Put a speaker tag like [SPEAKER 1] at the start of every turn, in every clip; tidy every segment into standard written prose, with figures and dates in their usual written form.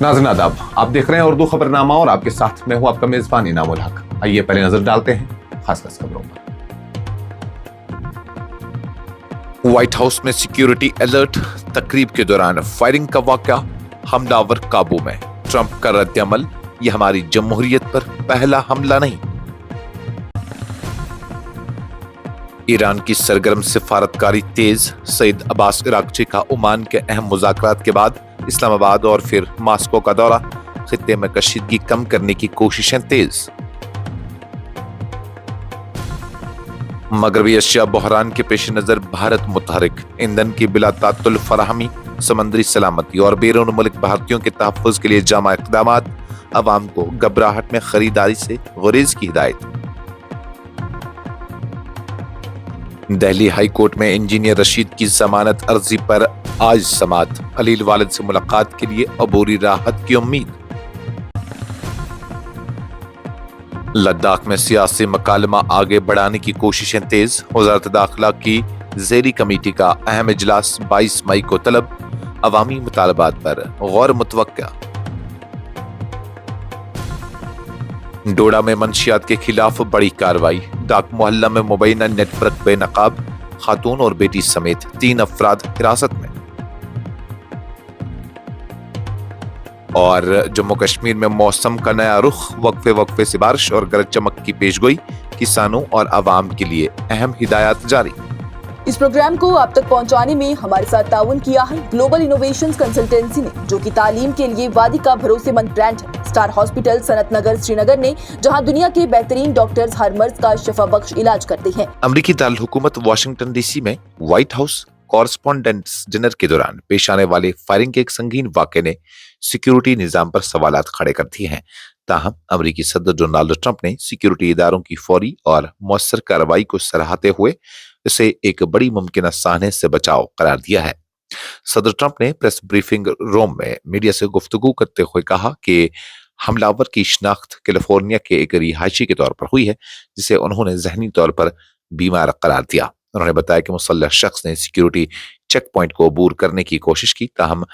[SPEAKER 1] नाज़रीन आदाब, आप देख रहे हैं उर्दू खबरनामा और आपके साथ मैं हूं आपका मेजबान इनामुल हक। आइए पहले नजर डालते हैं खास खबरों पर। व्हाइट हाउस में सिक्योरिटी अलर्ट, तकरीब के दौरान फायरिंग का वाकया, हमलावर काबू में, ट्रंप का रद्द-ए-अमल, ये हमारी जमहूरियत पर पहला हमला नहीं। ईरान की सरगर्म सिफारतकारी तेज, सईद अब्बास इराक्ची का ओमान के अहम मुज़ाकरात के बाद इस्लामाबाद और फिर मास्को का दौरा, खित्ते में कशीदगी कम करने की कोशिशें तेज। मगरबी एशिया बहरान के पेश नजर भारत मुतहरिक, ईंधन की बिला तातुल फराहमी, समंदरी सलामती और बैरून मुल्क भारतीयों के तहफ़्फ़ुज़ के लिए जामा इक़दामात, अवाम को घबराहट में खरीदारी से गुरेज की हिदायत। दिल्ली हाई कोर्ट में इंजीनियर रशीद की जमानत अर्जी पर आज समाअत, अलील वालिद से मुलाकात के लिए अबूरी राहत की उम्मीद। लद्दाख में सियासी मकालमा आगे बढ़ाने की कोशिशें तेज, वज़ारत दाखिला की ज़ेरी कमेटी का अहम इजलास 22 मई को तलब, अवामी मुतालबात पर गौर मुतवक्का। डोडा में मंशियात के खिलाफ बड़ी कार्रवाई, डाक मोहल्ला में मुबैना नेटवर्क बेनकाब, खातून और बेटी समेत 3 अफराद हिरासत में। और जम्मू कश्मीर में मौसम का नया रुख, वक्फे वक्फे से बारिश और गरज चमक की पेशगोई, किसानों और आवाम के लिए अहम हिदायत जारी।
[SPEAKER 2] इस प्रोग्राम को आप तक पहुंचाने में हमारे साथ ताउन किया है ग्लोबल इनोवेशंस कंसल्टेंसी ने, जो कि तालीम के लिए वादी का भरोसेमंद ब्रांड है। स्टार हॉस्पिटल सनत नगर श्रीनगर ने, जहां दुनिया के बेहतरीन डॉक्टर्स हर मर्ज का शफा बख्श इलाज करते हैं।
[SPEAKER 1] अमरीकी दारुल हुकूमत वाशिंगटन डीसी में व्हाइट हाउस कॉरस्पॉन्डेंट्स डिनर के दौरान पेश आने वाले फायरिंग के एक संगीन वाक़े ने सिक्योरिटी निजाम पर सवालात खड़े कर दिए हैं। ताहम अमरीकी सदर डोनाल्ड ट्रंप ने सिक्योरिटी इदारों की फौरी और मौसर कार्रवाई को सराहते हुए इसे एक बड़ी मुमकिन साहने से बचाव करार दिया है। सदर ट्रंप ने प्रेस ब्रीफिंग रूम में मीडिया से गुफ्तगू करते हुए कहा कि हमलावर की शिनाख्त कैलिफोर्निया के एक रिहायशी के तौर पर हुई है, जिसे उन्होंने जहनी तौर पर बीमार करार दिया। उन्होंने बताया कि मुसल्लह शख्स ने सिक्योरिटी चेक पॉइंट को अबूर करने की कोशिश की, ताहम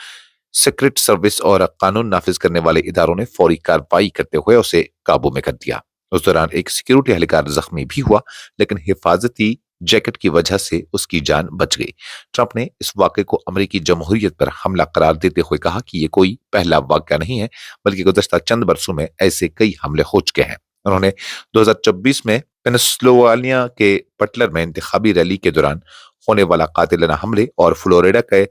[SPEAKER 1] सीक्रेट सर्विस और कानून नाफिज करने वाले इदारों ने फौरी कार्रवाई करते हुए उसे काबू में कर दिया। उस दौरान एक सिक्योरिटी एहलकार जख्मी भी हुआ, लेकिन हिफाजती जैकेट की वजह से उसकी जान बच गई। ट्रंप ने इस वाक़े को अमरीकी जमहूरियत पर हमला करार देते हुए कहा कि ये कोई पहला वाक़या नहीं है, बल्कि गुज़श्ता चंद बरसों में ऐसे कई हमले हो चुके हैं। उन्होंने 2024 में पेनिनसुला के बटलर में इंतखाबी रैली के दौरान होने वाला कातिलाना हमले और फ्लोरिडा के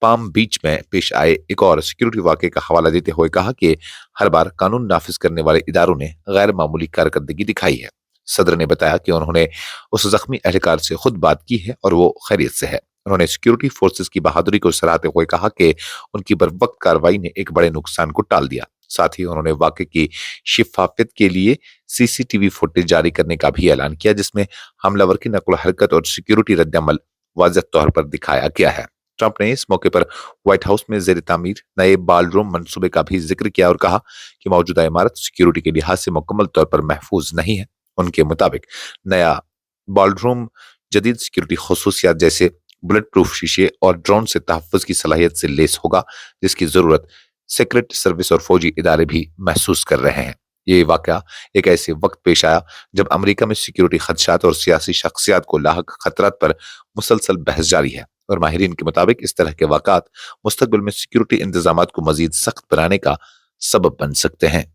[SPEAKER 1] पाम बीच में पेश आए एक और सिक्योरिटी वाक़े का हवाला देते हुए कहा कि हर बार कानून नाफिज करने वाले इदारों ने गैर मामूली कारकर्दगी दिखाई है। सदर ने बताया कि उन्होंने उस जख्मी एहलकार से खुद बात की है और वो खैरियत से है। उन्होंने सिक्योरिटी फोर्सेस की बहादुरी को सराहते हुए कहा कि उनकी बरवक्त कार्रवाई ने एक बड़े नुकसान को टाल दिया। साथ ही उन्होंने वाक़े की शिफाफियत के लिए सीसीटीवी फुटेज जारी करने का भी ऐलान किया, जिसमें हमलावर की नकल हरकत और सिक्योरिटी रद्द-ए-अमल वाज़ेह तौर पर दिखाया गया है। ट्रंप ने इस मौके पर व्हाइट हाउस में ज़ेर तामीर नए बालरूम मंसूबे का भी जिक्र किया और कहा कि मौजूदा इमारत सिक्योरिटी के लिहाज से मुकम्मल तौर पर महफूज नहीं है। उनके मुताबिक नया बालरूम जदीद सिक्योरिटी खसूसियात जैसे बुलेट प्रूफ शीशे और ड्रोन से तहफ़्फ़ुज़ की सलाहियत से लेस होगा, जिसकी ज़रूरत सीक्रेट सर्विस और फौजी इदारे भी महसूस कर रहे हैं। ये वाक़या एक ऐसे वक्त पेश आया जब अमेरिका में सिक्योरिटी खदशात और सियासी शख्सियात को लाहक खतरात पर मुसलसल बहस जारी है, और माहिरीन के मुताबिक इस तरह के वाक़ात मुस्तक़बिल में सिक्योरिटी इंतजामात को मजीद सख्त बनाने का सबब बन सकते हैं।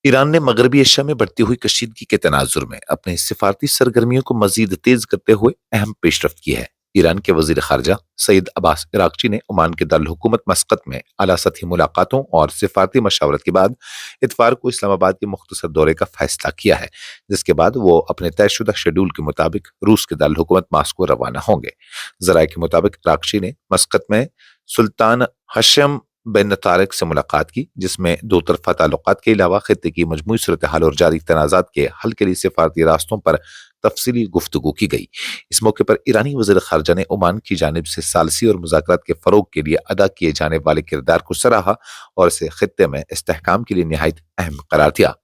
[SPEAKER 1] ईरान ने मगरबी एशिया में बढ़ती हुई कशीदगी के तनाजुर में अपने सिफारती सरगर्मियों को मजीद तेज करते हुए अहम पेशरफ्त की है। ईरान के वजीर खारजा सईद अब्बास इराक्ची ने ओमान के दारुल हुकूमत मस्कत में आला सतही मुलाकातों और सिफारती मशावरत के बाद इतवार को इस्लामाबाद के मुख्तसर दौरे का फैसला किया है, जिसके बाद वो अपने तयशुदा शेड्यूल के मुताबिक रूस के दारुल हुकूमत मास्को रवाना होंगे। ज़राए के मुताबिक इराक्ची ने मस्कत में सुल्तान हशम बिन तारिक से मुलाकात की, जिसमें दो तरफा ताल्लुकात के अलावा खित्ते की मजमूई सूरत हाल और जारी तनाज़ात के हल के लिए सिफारती रास्तों पर तफसीली गुफ्तगू की गई। इस मौके पर ईरानी वज़ीर ख़ारजा ने ओमान की जानिब से सालसी और मुज़ाकरात के फ़रोग़ के लिए अदा किए जाने वाले किरदार को सराहा और इसे खित्ते में इस्तेहकाम के लिए निहायत अहम करार दिया।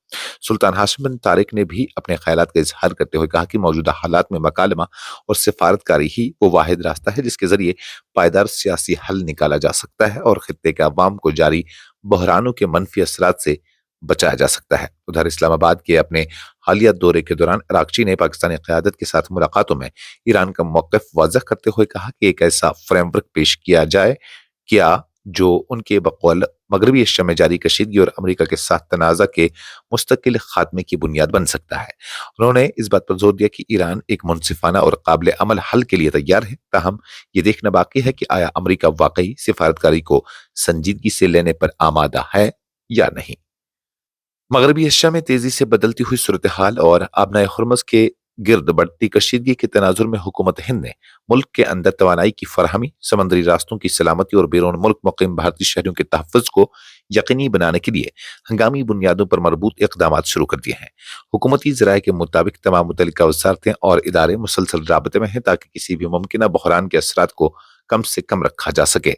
[SPEAKER 1] सुल्तान हाशिम बिन तारिक ने भी अपने ख्यालात का इजहार करते हुए कहा कि मौजूदा हालात में मकालमा और सिफारतकारी ही वो वाहिद रास्ता है जिसके जरिए पायदार सियासी हल निकाला जा सकता है और खित्ते के अवाम को जारी बहरानों के मनफी असरात से बचाया जा सकता है। उधर इस्लामाबाद के अपने हालिया दौरे के दौरान इराक़ची ने पाकिस्तानी क़यादत के साथ मुलाकातों में ईरान का मौक़िफ़ वाज़ह करते हुए कहा कि एक ऐसा फ्रेमवर्क पेश किया जाए जो उनके बकौल मगरबी एशिया में जारी कशीदगी और अमेरिका के साथ तनाज़ा के मुस्तकिल खात्मे की बुनियाद बन सकता है। उन्होंने इस बात पर जोर दिया कि ईरान एक मुनसिफाना और काबिल अमल हल के लिए तैयार है, ताहम ये देखना बाकी है कि आया अमेरिका वाकई सिफारतकारी को संजीदगी से लेने पर आमादा है या नहीं। मगरबी एशिया में तेजी से बदलती हुई सूरत हाल और आबनाए हुर्मुज़ के गिर्द बढ़ती कशीदगी के तनाजुर में हुकूमत हिंद ने मुल्क के अंदर तवानाई की फरहमी, समंदरी रास्तों की सलामती और बैरून मुल्क मुकीम भारतीय शहरियों के तहफ़्फ़ुज़ को यकीनी बनाने के लिए हंगामी बुनियादों पर मरबूत इक़दामात शुरू कर दिए हैं। हुकूमती ज़राए के मुताबिक तमाम मुतल्लिका वज़ारतें और इदारे मुसलसल राबते में हैं ताकि किसी भी मुमकिना बहरान के असरात को कम से कम रखा जा सके।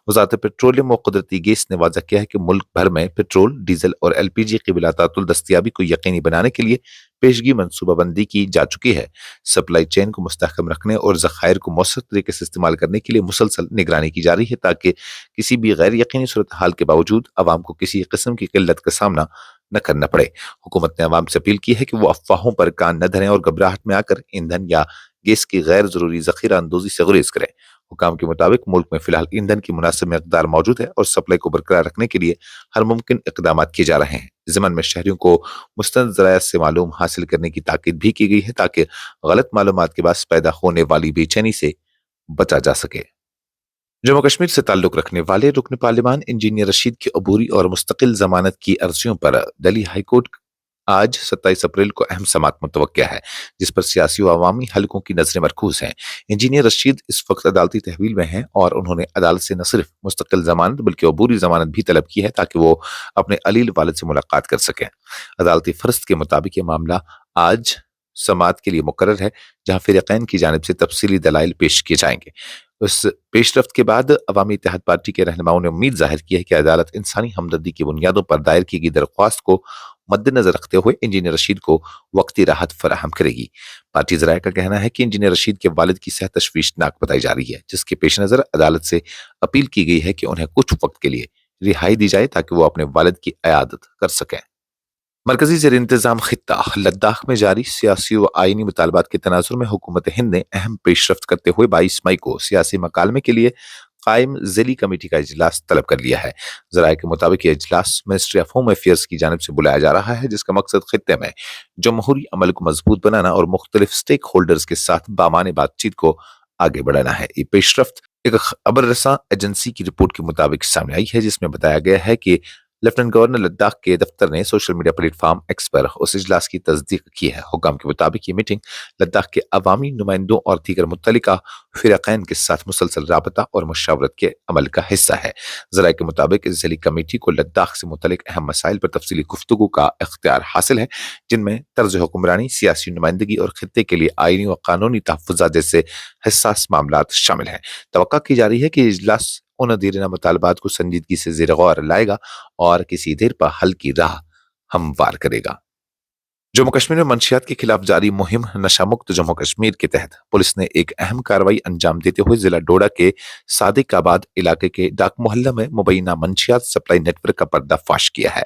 [SPEAKER 1] वज़ारत पेट्रोलियम और कुदरती गैस ने वाज़ा किया है कि मुल्क भर में पेट्रोल, डीजल और LPG की बिलातातुल दस्तयाबी को यकीनी बनाने के लिए पेशगी मनसूबाबंदी की जा चुकी है। सप्लाई चेन को मुस्तहकम रखने और ज़खायर को मौसर तरीके से इस्तेमाल करने के लिए मुसलसल निगरानी की जा रही है ताकि किसी भी गैर यकीनी सूरत हाल के बावजूद अवाम को किसी किस्म की किल्लत का सामना न करना पड़े। हुकूमत ने अवाम से अपील की है कि वो अफवाहों पर कान न धरें और घबराहट में आकर ईंधन या गैस की गैर जरूरी जखीरा अंदोजी से गुरेज करें। हुकाम के मुताबिक मुल्क में फिलहाल ईंधन की मुनासिब मकदार मौजूद है और सप्लाई को बरकरार रखने के लिए हर मुमकिन इकदाम किए जा रहे हैं। ज़िमन में शहरियों को मुस्तंद ज़राया से मालूम हासिल करने की ताकीद भी की गई है ताकि गलत मालूमात के बाद पैदा होने वाली बेचैनी से बचा जा सके। जम्मू कश्मीर से ताल्लुक रखने वाले रुकन पार्लिमान इंजीनियर रशीद की अबूरी और मुस्तकिल जमानत की अर्जियों पर दिल्ली हाईकोर्ट आज 27 अप्रैल को अहम समाअत मुतवक्किया है, जिस पर सियासी व अवामी हलकों की नजरें मरकूज हैं। इंजीनियर रशीद इस वक्त अदालती तहवील में हैं और उन्होंने अदालत से न सिर्फ मुस्तकिल जमानत बल्कि अबूरी जमानत भी तलब की है ताकि वो अपने अलील वालिद से मुलाकात कर सकें। अदालती फर्ज के मुताबिक ये मामला आज समाअत के लिए मुकर्रर है, जहां फ़रीक़ैन की जानिब से तफसीली दलाइल पेश किए जाएंगे। उस पेशरफ्त के बाद अवामी इत्तेहाद पार्टी के रहनुमाओं ने उम्मीद जाहिर की है कि अदालत इंसानी हमदर्दी की बुनियादों पर दायर की गई दरख्वास्त को मद्देनजर रखते हुए इंजीनियर रशीद को वक्ती राहत फराहम करेगी। पार्टी ज़राए का कहना है कि इंजीनियर रशीद के वालिद की सेहत तशवीशनाक बताई जा रही है, जिसके पेश नज़र अदालत से अपील की गई है कि उन्हें कुछ वक्त के लिए रिहाई दी जाए ताकि वो अपने वालिद की अयादत कर सकें। मरकजी ज़ेर इंतज़ाम खित्ता लद्दाख में जारी सियासी व आईनी मुतालबात के तनाजुर में हुकूमत हिंद ने अहम पेशरफ्त करते हुए 22 मई को सियासी मकालमे के लिए कायम ज़ेली कमेटी का इजलास तलब कर लिया है। ज़राए के मुताबिक ये इजलास मिनिस्ट्री ऑफ होम अफेयर्स की जानिब से बुलाया जा रहा है, जिसका मकसद खित्ते में जमहूरी अमल को मजबूत बनाना और मुख्तलिफ स्टेक होल्डर्स के साथ बामाने बातचीत को आगे बढ़ाना है। ये पेशरफ्त एक खबर रसा एजेंसी की रिपोर्ट के मुताबिक सामने आई है, जिसमें बताया गया है कि लेफ्टिनेंट गवर्नर लद्दाख के दफ्तर ने सोशल मीडिया प्लेटफॉर्म एक्स पर उस इजलास की तस्दीक की है। हुकाम के मुताबिक ये मीटिंग लद्दाख के अवामी नुमाइंदों और दीगर मुत्तलिका फ़िरक़ैन के साथ मुसलसल राबता और मुशावरत के अमल का हिस्सा है। ज़राए के मुताबिक इस ज़ेली कमेटी को लद्दाख से मुतल्लिक अहम मसाइल पर तफसीली गुफ्तगू का इख्तियार हासिल है, जिनमें तर्ज हुक्मरानी, सियासी नुमाइंदगी और खित्ते के लिए आईनी व कानूनी तहफ़्फ़ुज़ात जैसे हसास मामलात शामिल हैं। तवक्का की जा रही है कि इजलास उन दीरना मुतालबात को संजीदगी से ज़ेर गौर लाएगा और किसी देर पर हल की राह हमवार करेगा। जम्मू कश्मीर में मंशियात के खिलाफ जारी मुहिम नशा मुक्त जम्मू कश्मीर के तहत पुलिस ने एक अहम कार्रवाई अंजाम देते हुए जिला डोडा के सादिकाबाद इलाके के डाक मोहल्ला में मुबैना मंशियात सप्लाई नेटवर्क का पर्दाफाश किया है।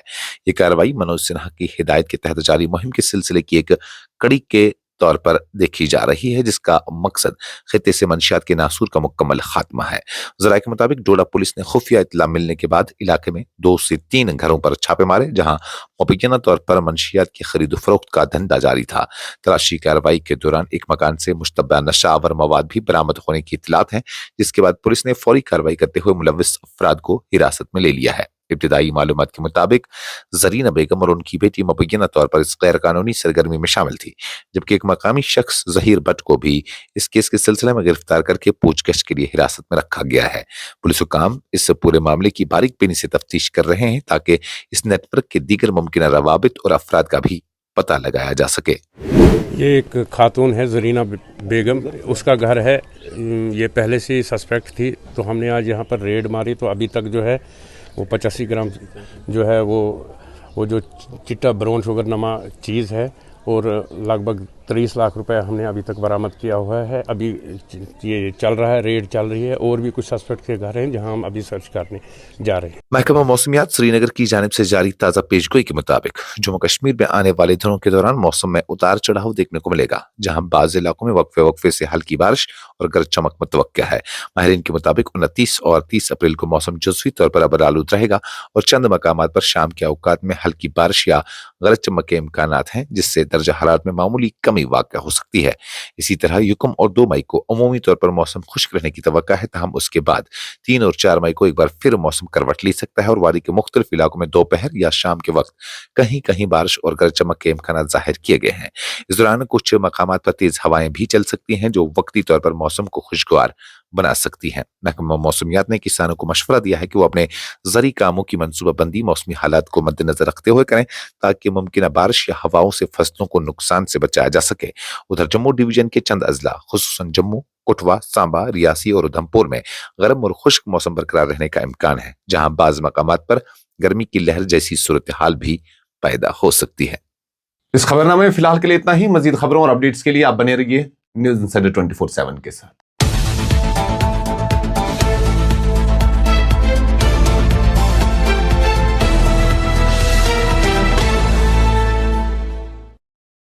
[SPEAKER 1] ये कार्रवाई मनोज सिन्हा की हिदायत के तहत जारी मुहिम के सिलसिले की एक कड़ी के तौर पर देखी जा रही है, जिसका मकसद खित्ते से मंशियात के नासूर का मुकम्मल खात्मा है। ज़राए के मुताबिक डोडा पुलिस ने खुफिया इत्तला मिलने के बाद इलाके में 2 से 3 घरों पर छापे मारे, जहां मुबैना तौर पर मंशियात की खरीद फरोख्त का धंधा जारी था। तलाशी कार्रवाई के दौरान एक मकान से मुश्तबा नशावर मवाद भी बरामद होने की इत्तलात है, जिसके बाद पुलिस ने फौरी कार्रवाई करते हुए मुलव्विस अफराद को हिरासत में ले लिया है। इब्तिदाई मालूमात के मुताबिक जरीना बेगम और उनकी बेटी मुबैना तौर पर इस गैर कानूनी सरगर्मी में शामिल थी, जबकि एक मकामी शख्स जहीर भट्ट को भी इस केस के सिलसिले में गिरफ्तार करके पूछगछ के लिए हिरासत में रखा गया है। पुलिस हुकाम इस पूरे मामले की बारीक बीनी से तफ्तीश कर रहे हैं ताकि इस नेटवर्क के दीगर मुमकिन रवाबित और अफराद का भी पता लगाया जा सके।
[SPEAKER 3] ये एक खातून है जरीना बेगम, उसका घर है, ये पहले से सस्पेक्ट थी, तो हमने आज यहाँ पर रेड मारी तो अभी तक जो है वो 85 ग्राम जो है वो वो जो चिट्टा ब्राउन शुगर नमा चीज़ है, और लगभग 30 लाख रुपए हमने अभी तक बरामद किया हुआ है। अभी ये चल रहा है, रेड चल रही है, और भी कुछ सस्पेक्ट के घर हैं जहां हम अभी सर्च करने जा रहे हैं।
[SPEAKER 1] महकमा मौसमियात श्रीनगर की जानिब से जारी ताज़ा पेशगोई के मुताबिक जम्मू कश्मीर में आने वाले दिनों के दौरान मौसम में उतार चढ़ाव देखने को मिलेगा, जहां बाज़ इलाकों में वक्फे वक्फे से हल्की बारिश और गरज चमक मुतवक्किया है। माहिरीन के मुताबिक 29 और 30 अप्रैल को मौसम जुज़वी तौर पर अबर आलूद रहेगा और चंद मकामात पर शाम के औकात में हल्की बारिश या गरज चमक के इम्कानात हैं, जिससे दर्जा हरारत में मामूली कमी वाक़या हो सकती है। इसी तरह युकम और 2 मई को अमूमी तौर पर मौसम खुश्क रहने की तवक्का है, ताहम उसके बाद 3 और 4 मई को एक बार फिर मौसम करवट ले सकता है और वादी के मुख्तलिफ इलाकों में दोपहर या शाम के वक्त कहीं कहीं बारिश और गरज चमक के इम्कान जाहिर किए गए हैं। इस दौरान कुछ मकामात पर तेज हवाएं भी चल सकती हैं, जो वक्ती तौर पर मौसम को खुशगवार बना सकती हैं। महकमा मौसमियात ने किसानों को मशवरा दिया है कि वो अपने ज़री कामों की मनसूबाबंदी मौसमी हालात को मद्देनजर रखते हुए करें, ताकि मुमकिन बारिश या हवाओं से फसलों को नुकसान से बचाया जा सके। उधर जम्मू डिवीजन के चंद अजला खुसूसन जम्मू, कठुआ, सांबा, रियासी और उधमपुर में गर्म और खुश्क मौसम बरकरार रहने का इम्कान है, जहां बाज़ मकामात पर गर्मी की लहर जैसी सूरत हाल भी पैदा हो सकती है।
[SPEAKER 4] इस खबरनामे में फिलहाल के लिए इतना ही। मजीद खबरों और अपडेट्स के लिए आप बने रहिए न्यूज़ इंसाइडर 24/7 के साथ।